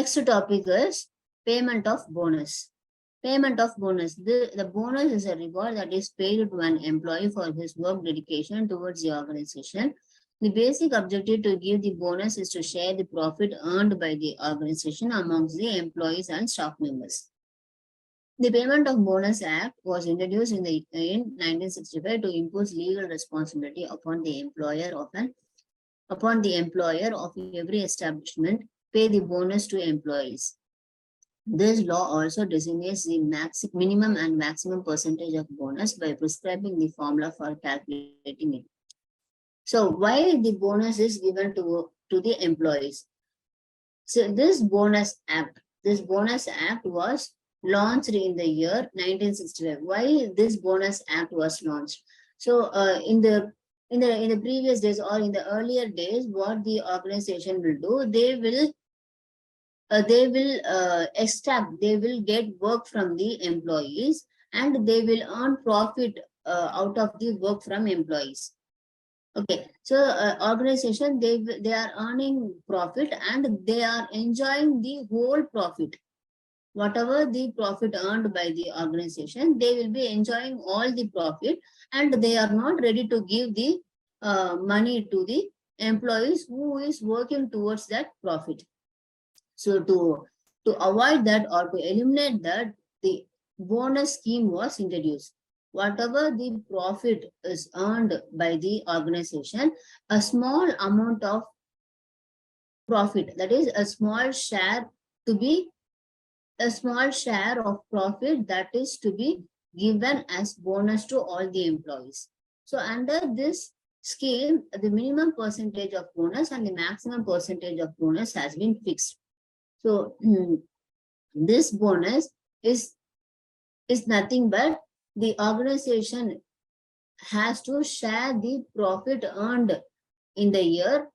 Next topic is payment of bonus. Payment of bonus. The bonus is a reward that is paid to an employee for his work dedication towards the organization. The basic objective to give the bonus is to share the profit earned by the organization amongst the employees and staff members. The Payment of Bonus Act was introduced in 1965 to impose legal responsibility upon the employer of every establishment pay the bonus to employees. This law also designates the minimum and maximum percentage of bonus by prescribing the formula for calculating it. So why the bonus is given to the employees? So this bonus act was launched in the year 1965. Why this bonus act was launched? So in the previous days or in the earlier days, what the organization will do, they will get work from the employees and they will earn profit out of the work from employees. Okay, so organization, they are earning profit and they are enjoying the whole profit. Whatever the profit earned by the organization, they will be enjoying all the profit and they are not ready to give the money to the employees who is working towards that profit. So to avoid that or to eliminate that, the bonus scheme was introduced. Whatever the profit is earned by the organization, a small amount of profit, that is a small share of profit that is to be given as bonus to all the employees. So under this scheme, the minimum percentage of bonus and the maximum percentage of bonus has been fixed. So this bonus is nothing but the organization has to share the profit earned in the year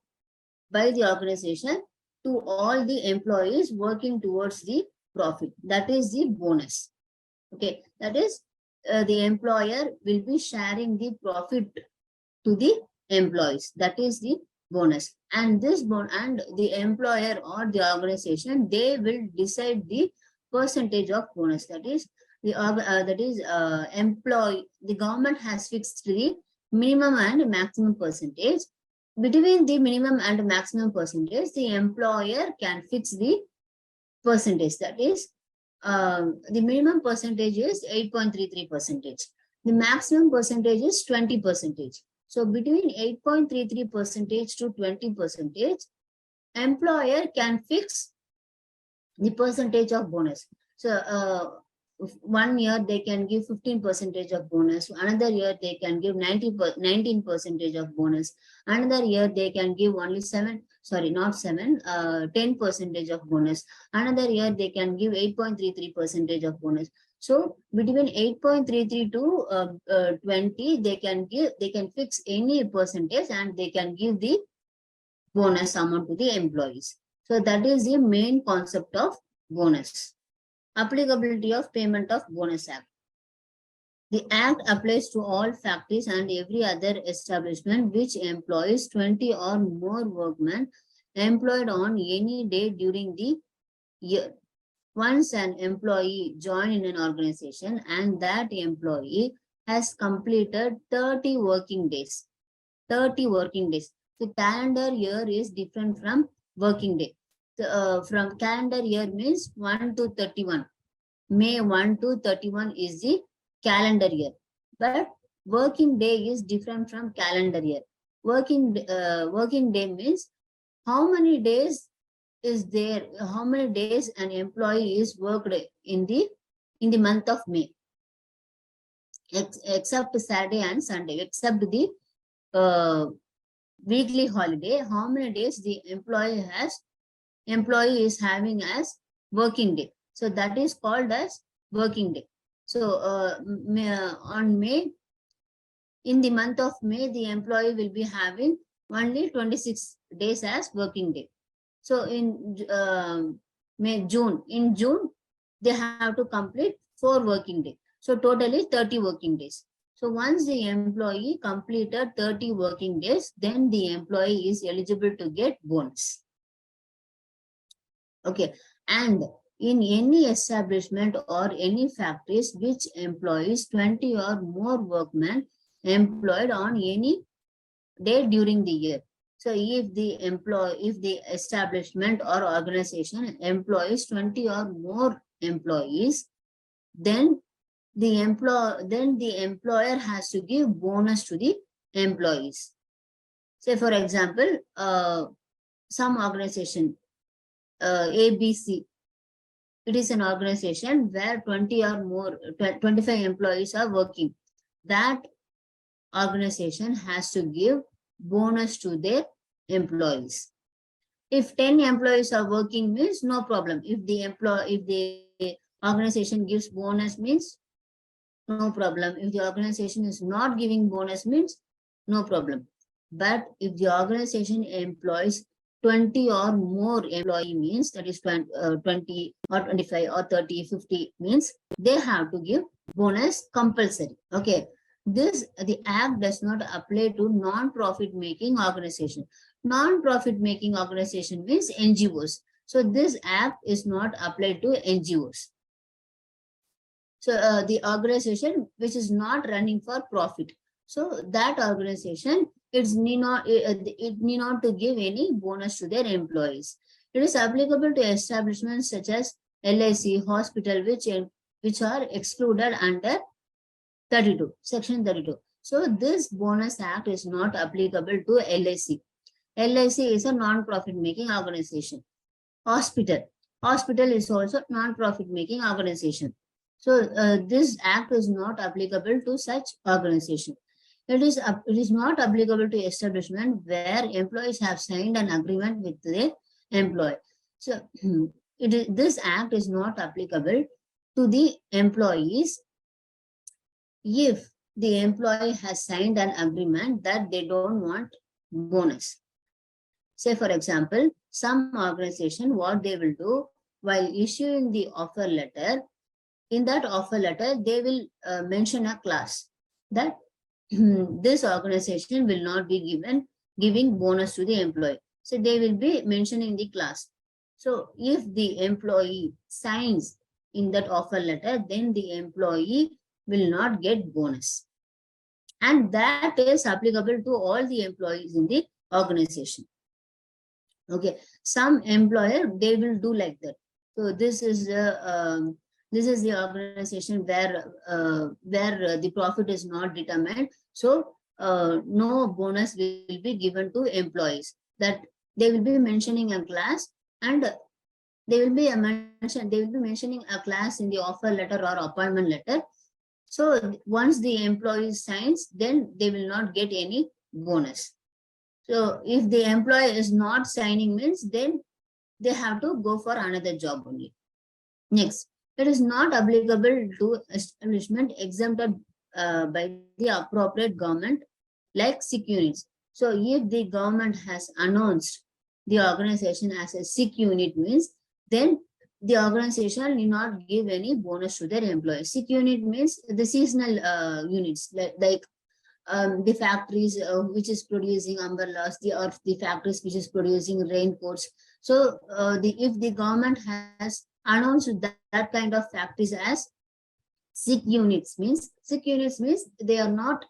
by the organization to all the employees working towards the profit. That is the bonus. Okay, that is the employer will be sharing the profit to the employees. That is the bonus. And this and the employer or the organization, they will decide the percentage of bonus. That is the government has fixed the minimum and maximum percentage. Between the minimum and maximum percentage, the employer can fix the percentage. That is the minimum percentage is 8.33%. The maximum percentage is 20%. So between 8.33% to 20%, employer can fix the percentage of bonus. So 1 year they can give 15% of bonus. Another year they can give 19% of bonus. Another year they can give only 10% of bonus. Another year they can give 8.33% of bonus. So between 8.33 to 20, they can fix any percentage and they can give the bonus amount to the employees. So that is the main concept of bonus. Applicability of Payment of Bonus Act. The Act applies to all factories and every other establishment which employs 20 or more workmen employed on any day during the year. Once an employee joins in an organization and that employee has completed 30 working days. 30 working days. The calendar year is different from working day. From calendar year means 1 to 31. May 1 to 31 is the calendar year. But working day is different from calendar year. Working day means how many days is there, how many days an employee is worked in the month of May. Except Saturday and Sunday, except the weekly holiday, how many days the employee is having as working day. So that is called as working day. So on May, in the month of May, the employee will be having only 26 days as working day. So in June, they have to complete 4 working days. So totally 30 working days. So once the employee completed 30 working days, then the employee is eligible to get bonus. Okay. And in any establishment or any factories which employs 20 or more workmen employed on any day during the year. So if the establishment or organization employs 20 or more employees, then the employer has to give bonus to the employees. Say for example, some organization, ABC, it is an organization where 20 or more, 25 employees are working. That organization has to give bonus to their employees. If 10 employees are working means no problem. If the organization gives bonus means no problem. If the organization is not giving bonus means no problem. But if the organization employs 20 or more employee means, that is 20 or 25 or 30, 50 means they have to give bonus compulsory. Okay. The act does not apply to non-profit making organization. Non-profit making organization means NGOs. So this act is not applied to NGOs. So the organization which is not running for profit. So that organization, it need not to give any bonus to their employees. It is applicable to establishments such as LIC, hospital, which are excluded under 32, section 32. So this bonus act is not applicable to LIC. LIC is a non-profit making organization. Hospital is also non-profit making organization. So this act is not applicable to such organization. It is not applicable to establishment where employees have signed an agreement with their employer. So this act is not applicable to the employees if the employee has signed an agreement that they don't want bonus. Say for example, some organization, what they will do while issuing the offer letter, in that offer letter, they will mention a clause that this organization will not be giving bonus to the employee. So they will be mentioning the clause. So if the employee signs in that offer letter, then the employee will not get bonus. And that is applicable to all the employees in the organization. Okay, some employer, they will do like that. So this is the organization where the profit is not determined. So no bonus will be given to employees. That they will be mentioning a class, and they will be mentioning a class in the offer letter or appointment letter. So once the employee signs, then they will not get any bonus. So if the employee is not signing means, then they have to go for another job only. Next, it is not applicable to establishment exempted by the appropriate government like sick units. So if the government has announced the organization as a sick unit means, then the organization need not give any bonus to their employees. Sick unit means the seasonal units, like the factories which is producing umbrellas, or the factories which is producing raincoats. So if the government has announced that kind of factories as sick units means they are not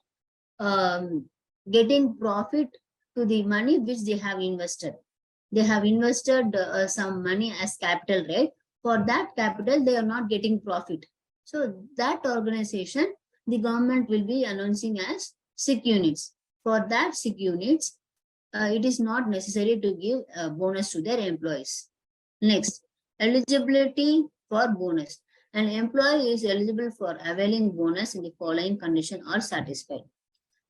getting profit to the money which they have invested. They have invested some money as capital, right? For that capital, they are not getting profit. So that organization, the government will be announcing as sick units. For that sick units, it is not necessary to give a bonus to their employees. Next, eligibility for bonus. An employee is eligible for availing bonus in the following condition are satisfied.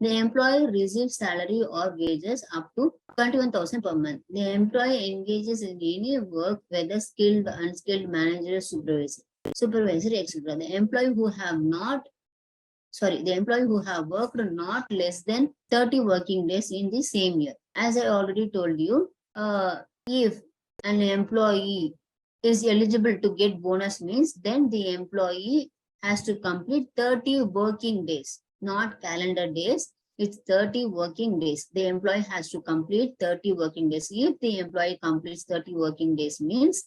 The employee receives salary or wages up to 21,000 per month. The employee engages in any work, whether skilled, unskilled, manager, supervisor, etc. The employee who have worked not less than 30 working days in the same year. As I already told you, if an employee is eligible to get bonus means, then the employee has to complete 30 working days, not calendar days. It's 30 working days. The employee has to complete 30 working days. If the employee completes 30 working days means,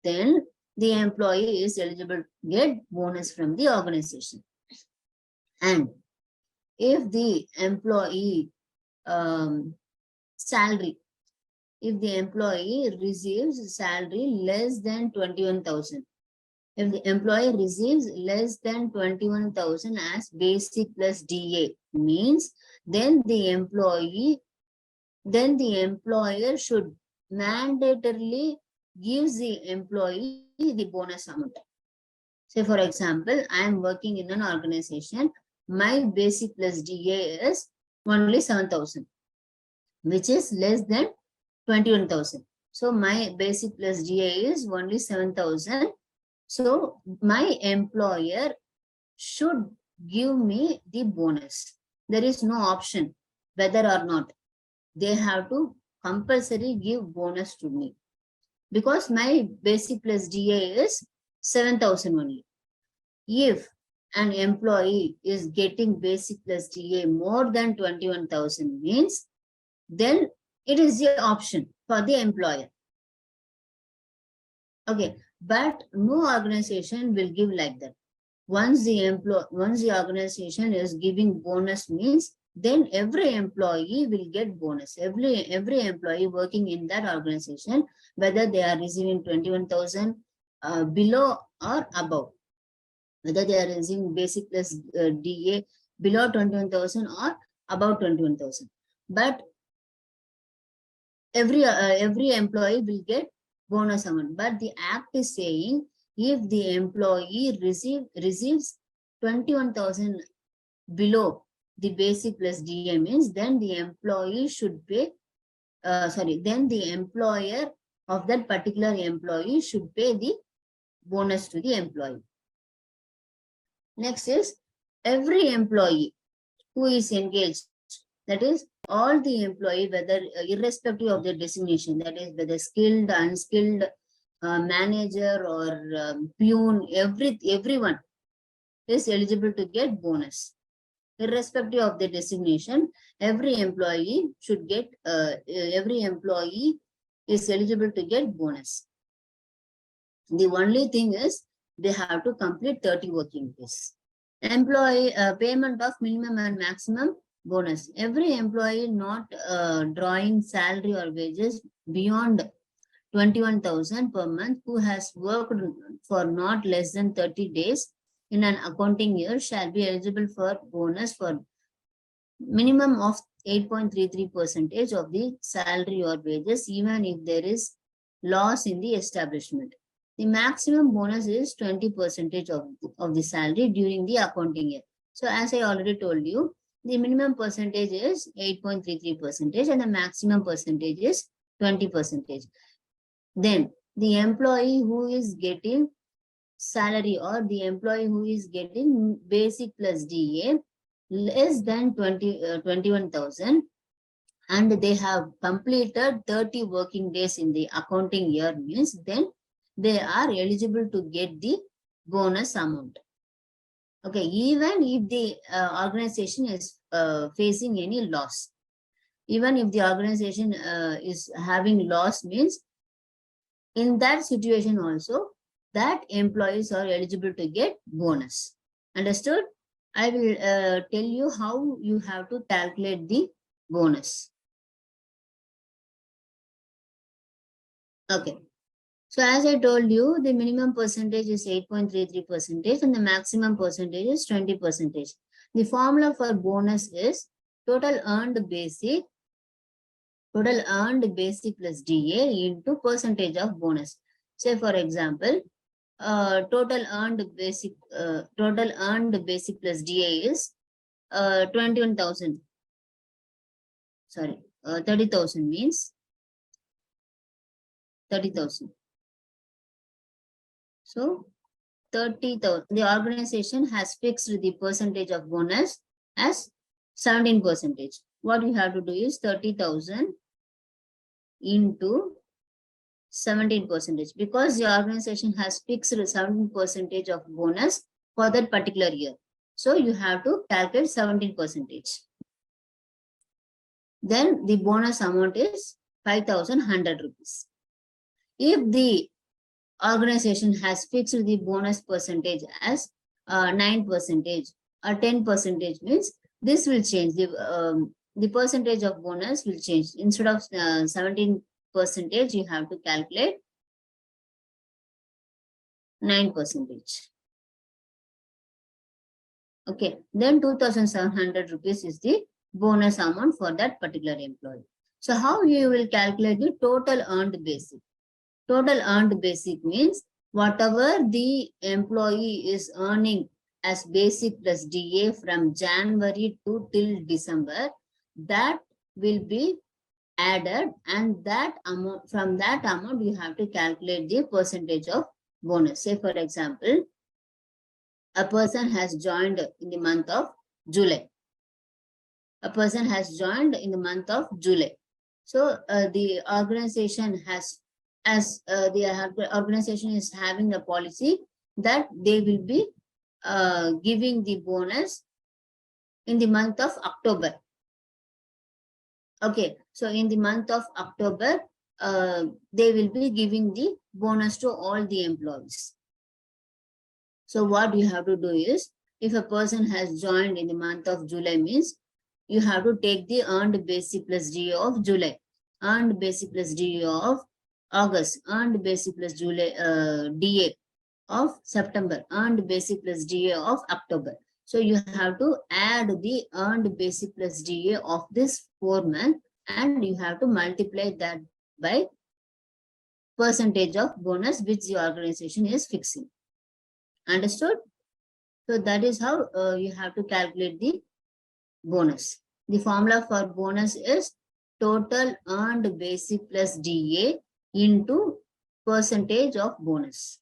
then the employee is eligible to get bonus from the organization. And if the employee salary, if the employee receives salary less than 21,000, if the employee receives less than 21,000 as basic plus DA, means then the employer should mandatorily give the employee the bonus amount. Say for example, I am working in an organization, my basic plus DA is only 7,000, which is less than 21,000. So my basic plus DA is only 7,000. So my employer should give me the bonus. There is no option whether or not. They have to compulsory give bonus to me because my basic plus DA is 7,000 only. If an employee is getting basic plus DA more than 21,000 means, then it is the option for the employer. Okay, but no organization will give like that. Once the organization is giving bonus means, then every employee will get bonus. Every employee working in that organization, whether they are receiving 21,000 below or above, whether they are receiving basic plus DA below 21,000 or above 21,000. But every employee will get bonus amount. But the act is saying if the employee receives 21,000 below the basic plus DA means, then the employee should pay, then the employer of that particular employee should pay the bonus to the employee. Next is every employee who is engaged, that is all the employee, whether irrespective of their designation, that is whether skilled, unskilled, manager or peon, everyone is eligible to get bonus. Irrespective of the designation, every employee should get, every employee is eligible to get bonus. The only thing is they have to complete 30 working days. Employee payment of minimum and maximum bonus. Every employee not drawing salary or wages beyond 21,000 per month who has worked for not less than 30 days in an accounting year shall be eligible for bonus for minimum of 8.33% of the salary or wages, even if there is loss in the establishment. The maximum bonus is 20% of the salary during the accounting year. So as I already told you, the minimum percentage is 8.33% and the maximum percentage is 20%. Then the employee who is getting salary or the employee who is getting basic plus DA less than 21,000 and they have completed 30 working days in the accounting year means, then they are eligible to get the bonus amount. Okay, even if the organization is facing any loss, even if the organization is having loss means, in that situation also, that employees are eligible to get bonus. Understood? I will tell you how you have to calculate the bonus. Okay. So as I told you, the minimum percentage is 8.33% and the maximum percentage is 20%. The formula for bonus is total earned basic plus DA into percentage of bonus. Say for example, total earned basic plus DA is 21,000. Sorry, 30,000 means 30,000. So 30,000. The organization has fixed the percentage of bonus as 17%. What you have to do is 30,000 into 17%, because the organization has fixed 17% of bonus for that particular year. So you have to calculate 17%. Then the bonus amount is 5,100 rupees. If the organization has fixed the bonus percentage as 9% or 10% means this will change. The percentage of bonus will change. Instead of 17%, you have to calculate 9%. Okay, then 2,700 rupees is the bonus amount for that particular employee. So how you will calculate the total earned basic? Total earned basic means whatever the employee is earning as basic plus DA from January to till December, that will be added, and that amount, from that amount you have to calculate the percentage of bonus. Say for example, a person has joined in the month of July. A person has joined in the month of July. So the organization has, the organization is having a policy that they will be giving the bonus in the month of October. Okay, so in the month of October, they will be giving the bonus to all the employees. So what you have to do is, if a person has joined in the month of July means, you have to take the earned basic plus DA of July, earned basic plus DA of August, earned basic plus July DA of September, earned basic plus DA of October. So you have to add the earned basic plus DA of this 4 months, and you have to multiply that by percentage of bonus which the organization is fixing. Understood? So that is how you have to calculate the bonus. The formula for bonus is total earned basic plus DA into percentage of bonus.